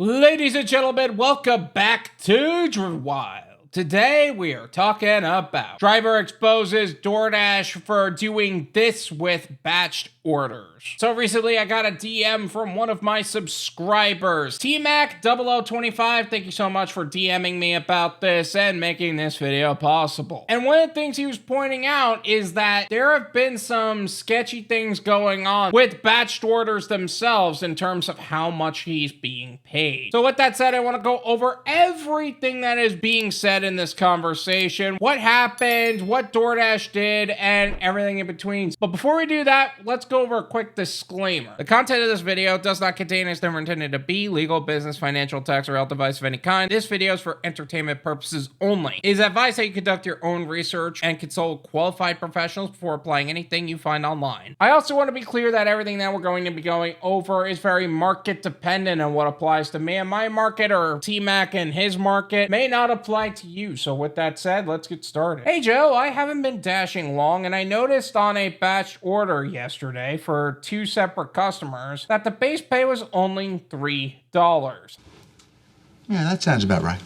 Ladies and gentlemen, welcome back to Driven Wyld. Today we are talking about driver exposes DoorDash for doing this with batched orders. So recently I got a DM from one of my subscribers, TMAC0025. Thank you so much for DMing me about this and making this video possible. And one of the things he was pointing out is that there have been some sketchy things going on with batched orders themselves in terms of how much he's being paid. So with that said, I want to go over everything that is being said in this conversation, what happened, what DoorDash did, and everything in between. But before we do that, let's go over a quick disclaimer. The content of this video does not contain and is never intended to be legal, business, financial, tax, or health advice of any kind. This video is for entertainment purposes only. It is advised that you conduct your own research and consult qualified professionals before applying anything you find online. I also want to be clear that everything that we're going to be going over is very market dependent, and what applies to me and my market or T-Mac and his market may not apply to you. So with that said, let's get started. Hey Joe, I haven't been dashing long, and I noticed on a batched order yesterday for 2 separate customers that the base pay was only $3. Yeah, that sounds about right.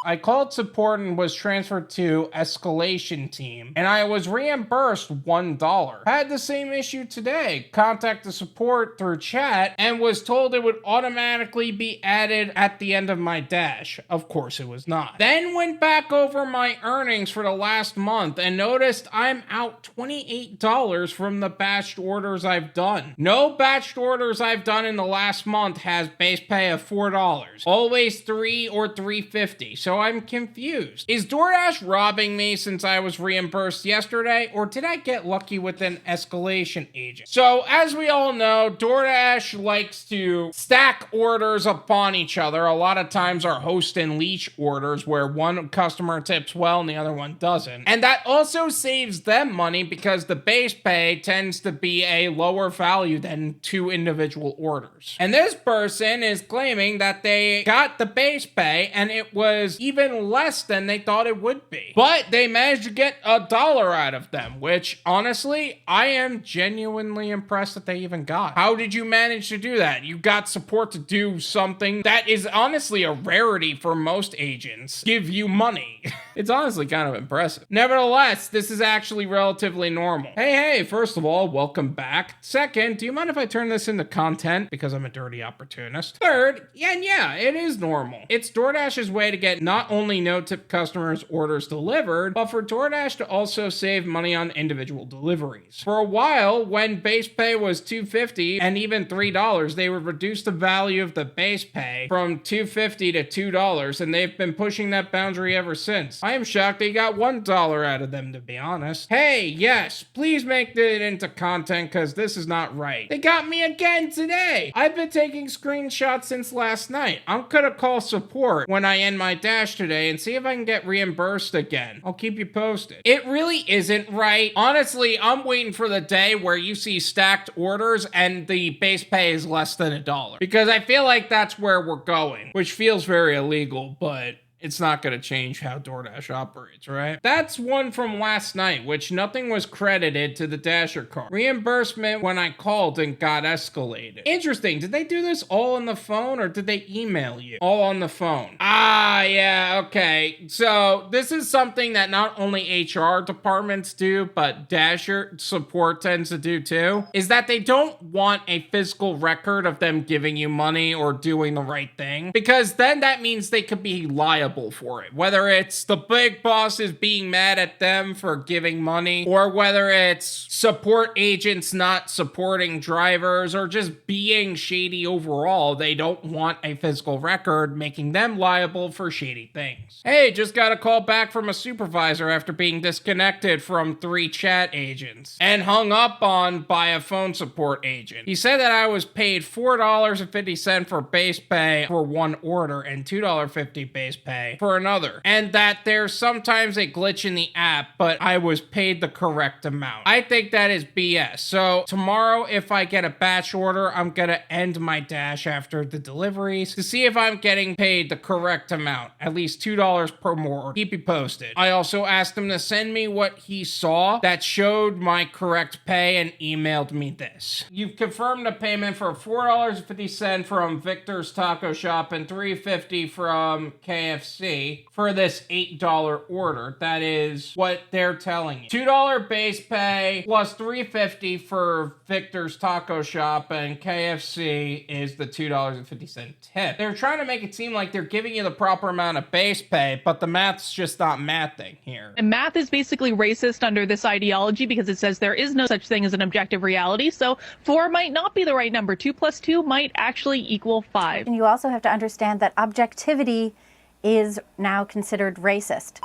I called support and was transferred to escalation team, and I was reimbursed $1. I had the same issue today. Contacted support through chat and was told it would automatically be added at the end of my dash. Of course it was not. Then went back over my earnings for the last month and noticed I'm out $28 from the batched orders I've done. No batched orders I've done in the last month has base pay of $4. Always $3 or $3.50. So I'm confused. Is DoorDash robbing me since I was reimbursed yesterday, or did I get lucky with an escalation agent? So as we all know, DoorDash likes to stack orders upon each other. A lot of times are host and leash orders where one customer tips well and the other one doesn't. And that also saves them money because the base pay tends to be a lower value than 2 individual orders. And this person is claiming that they got the base pay and it was even less than they thought it would be. But they managed to get $1 out of them, which honestly, I am genuinely impressed that they even got. How did you manage to do that? You got support to do something that is honestly a rarity for most agents. Give you money. It's honestly kind of impressive. Nevertheless, this is actually relatively normal. Hey, first of all, welcome back. Second, do you mind if I turn this into content because I'm a dirty opportunist? Third, yeah, it is normal. It's DoorDash's way to get not only no-tip customers' orders delivered, but for DoorDash to also save money on individual deliveries. For a while, when base pay was $2.50 and even $3, they would reduce the value of the base pay from $2.50 to $2, and they've been pushing that boundary ever since. I am shocked they got $1 out of them, to be honest. Hey, yes, please make it into content because this is not right. They got me again today. I've been taking screenshots since last night. I'm gonna call support when I end my dash today and see if I can get reimbursed again. I'll keep you posted. It really isn't right. Honestly, I'm waiting for the day where you see stacked orders and the base pay is less than $1, because I feel like that's where we're going, which feels very illegal, but it's not going to change how DoorDash operates, right? That's one from last night, which nothing was credited to the Dasher card. Reimbursement when I called and got escalated. Interesting. Did they do this all on the phone or did they email you? All on the phone. Yeah, okay. So this is something that not only HR departments do, but Dasher support tends to do too, is that they don't want a physical record of them giving you money or doing the right thing, because then that means they could be liable for it. Whether it's the big boss is being mad at them for giving money, or whether it's support agents not supporting drivers, or just being shady overall, they don't want a physical record making them liable for shady things. Hey, just got a call back from a supervisor after being disconnected from 3 chat agents and hung up on by a phone support agent. He said that I was paid $4.50 for base pay for 1 order and $2.50 base pay pay for another, and that there's sometimes a glitch in the app, but I was paid the correct amount. I think that is BS. So tomorrow, if I get a batch order, I'm gonna end my dash after the deliveries to see if I'm getting paid the correct amount, at least $2 per more. Keep you posted. I also asked him to send me what he saw that showed my correct pay and emailed me this. You've confirmed a payment for $4.50 from Victor's Taco Shop and $3.50 from KFC for this $8 order. That is what they're telling you. $2 base pay plus $3.50 for Victor's Taco Shop, and KFC is the $2.50 tip. They're trying to make it seem like they're giving you the proper amount of base pay, but the math's just not mathing here. And math is basically racist under this ideology because it says there is no such thing as an objective reality. So 4 might not be the right number. 2 plus 2 might actually equal 5. And you also have to understand that objectivity is now considered racist.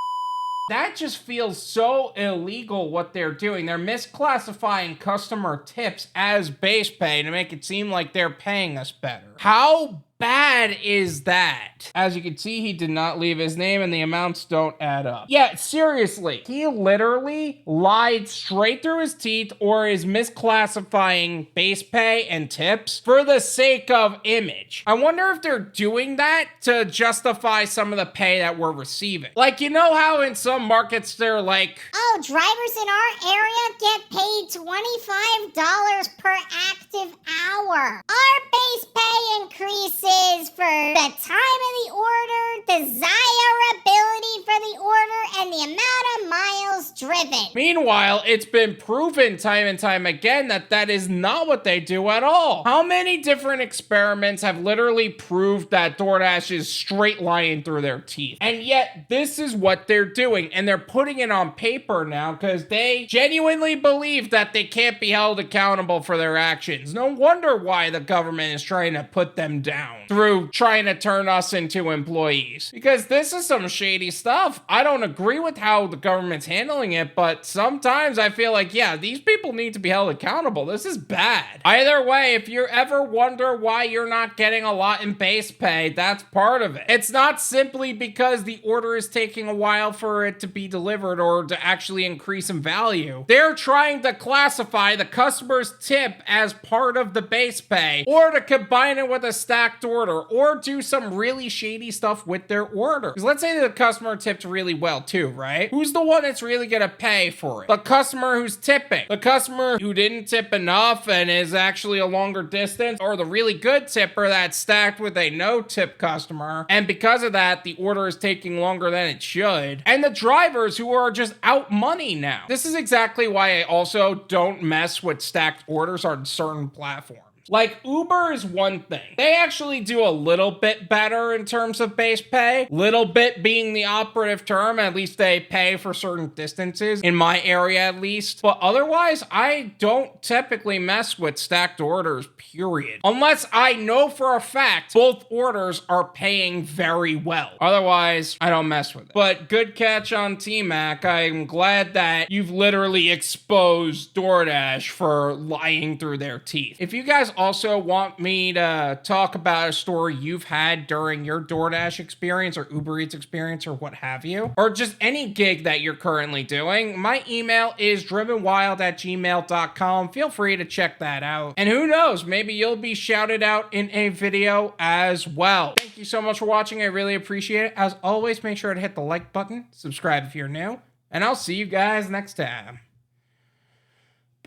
That just feels so illegal what they're doing. They're misclassifying customer tips as base pay to make it seem like they're paying us better. How bad is that? As you can see, he did not leave his name and the amounts don't add up. Yeah, seriously. He literally lied straight through his teeth or is misclassifying base pay and tips for the sake of image. I wonder if they're doing that to justify some of the pay that we're receiving. Like, you know how in some markets they're like, oh, drivers in our area get paid $25 per active hour. Our base pay increases for the time of the order, desirability for the order, and the amount of miles driven. Meanwhile, it's been proven time and time again that that is not what they do at all. How many different experiments have literally proved that DoorDash is straight lying through their teeth? And yet, this is what they're doing, and they're putting it on paper now because they genuinely believe that they can't be held accountable for their actions. No wonder why the government is trying to put them down through trying to turn us into employees. Because this is some shady stuff. I don't agree with how the government's handling it, but sometimes I feel like, yeah, these people need to be held accountable. This is bad. Either way, if you ever wonder why you're not getting a lot in base pay, that's part of it. It's not simply because the order is taking a while for it to be delivered or to actually increase in value. They're trying to classify the customer's tip as part of the base pay or to combine it with a stacked order or do some really shady stuff with their order. Because let's say the customer tipped really well too, right? Who's the one that's really gonna pay for it? The customer who's tipping. The customer who didn't tip enough and is actually a longer distance, or the really good tipper that's stacked with a no tip customer. And because of that, the order is taking longer than it should. And the drivers who are just out money now. This is exactly why I also don't mess with stacked orders on certain platforms. Like, Uber is one thing. They actually do a little bit better in terms of base pay. Little bit being the operative term. At least they pay for certain distances, in my area at least. But otherwise, I don't typically mess with stacked orders, period. Unless I know for a fact both orders are paying very well. Otherwise, I don't mess with it. But good catch on T-Mac. I'm glad that you've literally exposed DoorDash for lying through their teeth. If you guys also want me to talk about a story you've had during your DoorDash experience or UberEats experience or what have you, or just any gig that you're currently doing, my email is drivenwyld@gmail.com. Feel free to check that out. And who knows, maybe you'll be shouted out in a video as well. Thank you so much for watching. I really appreciate it. As always, make sure to hit the like button, subscribe if you're new, and I'll see you guys next time.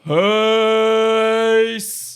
Peace.